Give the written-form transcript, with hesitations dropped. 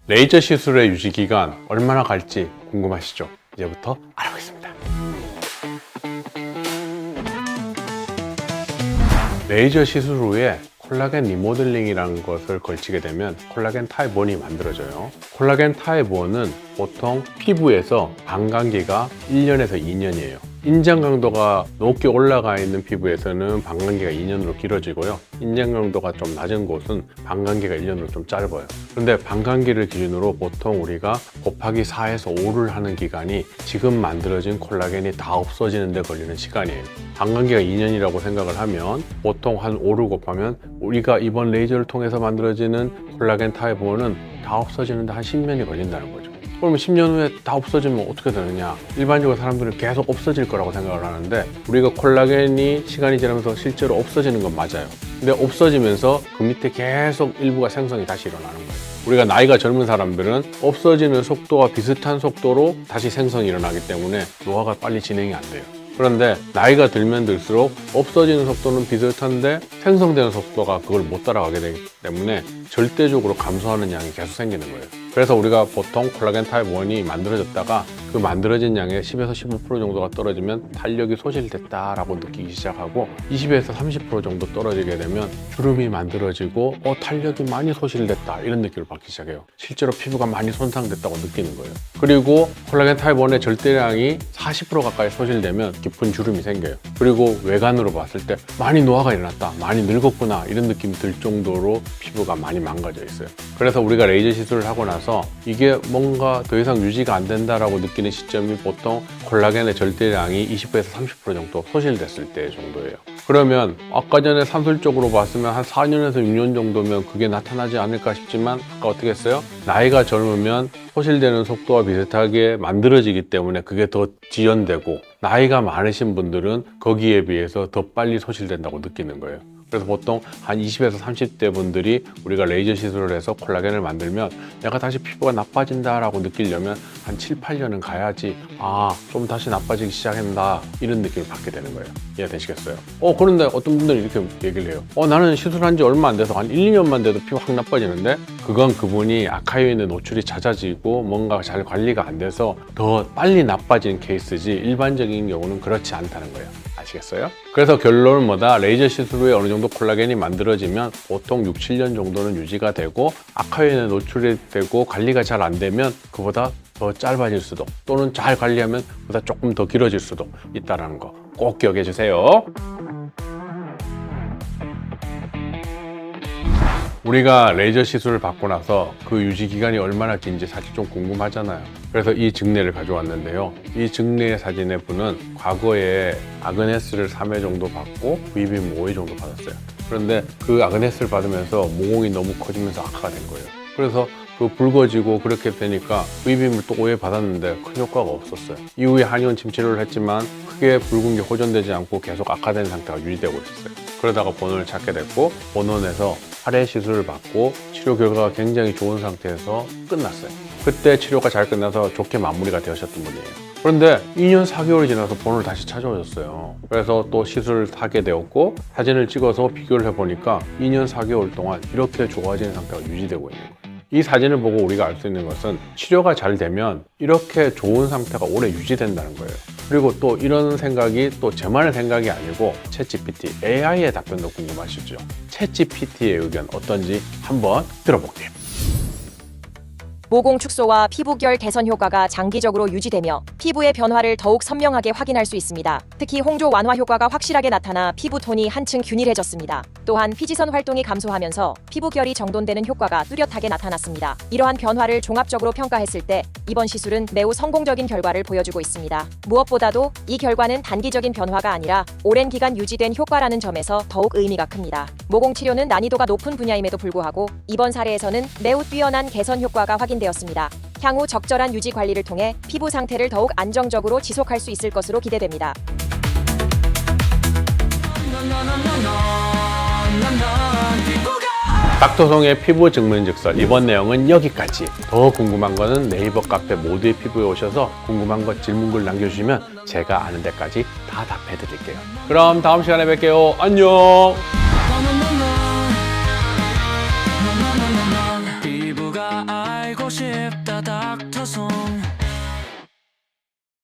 레이저 시술의 유지기간 얼마나 갈지 궁금하시죠? 이제부터 알아보겠습니다. 레이저 시술 후에 콜라겐 리모델링이라는 것을 걸치게 되면 콜라겐 타입 1이 만들어져요. 콜라겐 타입 1은 보통 피부에서 반감기가 1년에서 2년이에요. 인장 강도가 높게 올라가 있는 피부에서는 반감기가 2년으로 길어지고요. 인장 강도가 좀 낮은 곳은 반감기가 1년으로 좀 짧아요. 그런데 반감기를 기준으로 보통 우리가 곱하기 4에서 5를 하는 기간이 지금 만들어진 콜라겐이 다 없어지는 데 걸리는 시간이에요. 반감기가 2년이라고 생각을 하면 보통 한 5를 곱하면 우리가 이번 레이저를 통해서 만들어지는 콜라겐 타입 1은 다 없어지는데 한 10년이 걸린다는 거죠. 그러면 10년 후에 다 없어지면 어떻게 되느냐? 일반적으로 사람들은 계속 없어질 거라고 생각을 하는데 우리가 콜라겐이 시간이 지나면서 실제로 없어지는 건 맞아요. 근데 없어지면서 그 밑에 계속 일부가 생성이 다시 일어나는 거예요. 우리가 나이가 젊은 사람들은 없어지는 속도와 비슷한 속도로 다시 생성이 일어나기 때문에 노화가 빨리 진행이 안 돼요. 그런데 나이가 들면 들수록 없어지는 속도는 비슷한데 생성되는 속도가 그걸 못 따라가게 되기 때문에 절대적으로 감소하는 양이 계속 생기는 거예요. 그래서 우리가 보통 콜라겐 타입 1이 만들어졌다가 그 만들어진 양의 10에서 15% 정도가 떨어지면 탄력이 소실됐다라고 느끼기 시작하고 20에서 30% 정도 떨어지게 되면 주름이 만들어지고 탄력이 많이 소실됐다 이런 느낌을 받기 시작해요. 실제로 피부가 많이 손상됐다고 느끼는 거예요. 그리고 콜라겐 타입 1의 절대량이 40% 가까이 소실되면 깊은 주름이 생겨요. 그리고 외관으로 봤을 때 많이 노화가 일어났다, 많이 늙었구나 이런 느낌이 들 정도로 피부가 많이 망가져 있어요. 그래서 우리가 레이저 시술을 하고 나서 이게 뭔가 더 이상 유지가 안 된다라고 느끼는 시점이 보통 콜라겐의 절대량이 20에서 30% 정도 소실됐을 때 정도예요. 그러면 아까 전에 산술적으로 봤으면 한 4년에서 6년 정도면 그게 나타나지 않을까 싶지만 아까 어떻게 했어요? 나이가 젊으면 소실되는 속도와 비슷하게 만들어지기 때문에 그게 더 지연되고 나이가 많으신 분들은 거기에 비해서 더 빨리 소실된다고 느끼는 거예요. 그래서 보통 한 20에서 30대 분들이 우리가 레이저 시술을 해서 콜라겐을 만들면 내가 다시 피부가 나빠진다라고 느끼려면 한 7, 8년은 가야지 좀 다시 나빠지기 시작한다 이런 느낌을 받게 되는 거예요. 이해되시겠어요? 그런데 어떤 분들은 이렇게 얘기를 해요. 나는 시술한 지 얼마 안 돼서 한 1, 2년만 돼도 피부 확 나빠지는데 그건 그분이 아카이오인의 노출이 잦아지고 뭔가 잘 관리가 안 돼서 더 빨리 나빠지는 케이스지 일반적인 경우는 그렇지 않다는 거예요. 아시겠어요? 그래서 결론은 뭐다? 레이저 시술 후에 어느 정도 콜라겐이 만들어지면 보통 6, 7년 정도는 유지가 되고 아카이온에 노출이 되고 관리가 잘 안 되면 그보다 더 짧아질 수도 또는 잘 관리하면 그보다 조금 더 길어질 수도 있다는 거 꼭 기억해 주세요. 우리가 레이저 시술을 받고 나서 그 유지 기간이 얼마나 긴지 사실 좀 궁금하잖아요. 그래서 이 증례를 가져왔는데요. 이 증례 사진의 분은 과거에 아그네스를 3회 정도 받고 V빔 5회 정도 받았어요. 그런데 그 아그네스를 받으면서 모공이 너무 커지면서 악화가 된 거예요. 그래서 그 붉어지고 그렇게 되니까 V빔을 또 5회 받았는데 큰 효과가 없었어요. 이후에 한의원 침 치료를 했지만 크게 붉은 게 호전되지 않고 계속 악화된 상태가 유지되고 있었어요. 그러다가 본원을 찾게 됐고 본원에서 8회 시술을 받고 치료 결과가 굉장히 좋은 상태에서 끝났어요. 그때 치료가 잘 끝나서 좋게 마무리가 되셨던 분이에요. 그런데 2년 4개월이 지나서 본원을 다시 찾아오셨어요. 그래서 또 시술을 하게 되었고 사진을 찍어서 비교를 해보니까 2년 4개월 동안 이렇게 좋아진 상태가 유지되고 있는 거예요. 이 사진을 보고 우리가 알 수 있는 것은 치료가 잘 되면 이렇게 좋은 상태가 오래 유지된다는 거예요. 그리고 또 이런 생각이 또 저만의 생각이 아니고 챗GPT, AI의 답변도 궁금하시죠? 챗GPT의 의견 어떤지 한번 들어볼게요. 모공 축소와 피부결 개선 효과가 장기적으로 유지되며 피부의 변화를 더욱 선명하게 확인할 수 있습니다. 특히 홍조 완화 효과가 확실하게 나타나 피부톤이 한층 균일해졌습니다. 또한 피지선 활동이 감소하면서 피부결이 정돈되는 효과가 뚜렷하게 나타났습니다. 이러한 변화를 종합적으로 평가했을 때 이번 시술은 매우 성공적인 결과를 보여주고 있습니다. 무엇보다도 이 결과는 단기적인 변화가 아니라 오랜 기간 유지된 효과라는 점에서 더욱 의미가 큽니다. 모공 치료는 난이도가 높은 분야임에도 불구하고 이번 사례에서는 매우 뛰어난 개선 효과가 확인되었습니다. 향후 적절한 유지 관리를 통해 피부 상태를 더욱 안정적으로 지속할 수 있을 것으로 기대됩니다. 닥터송의 피부 증명즉설 이번 내용은 여기까지. 더 궁금한 거는 네이버 카페 모두의 피부에 오셔서 궁금한 것 질문글 남겨주시면 제가 아는 데까지 다 답해 드릴게요. 그럼 다음 시간에 뵐게요. 안녕. 피부가 알고 싶다 닥터송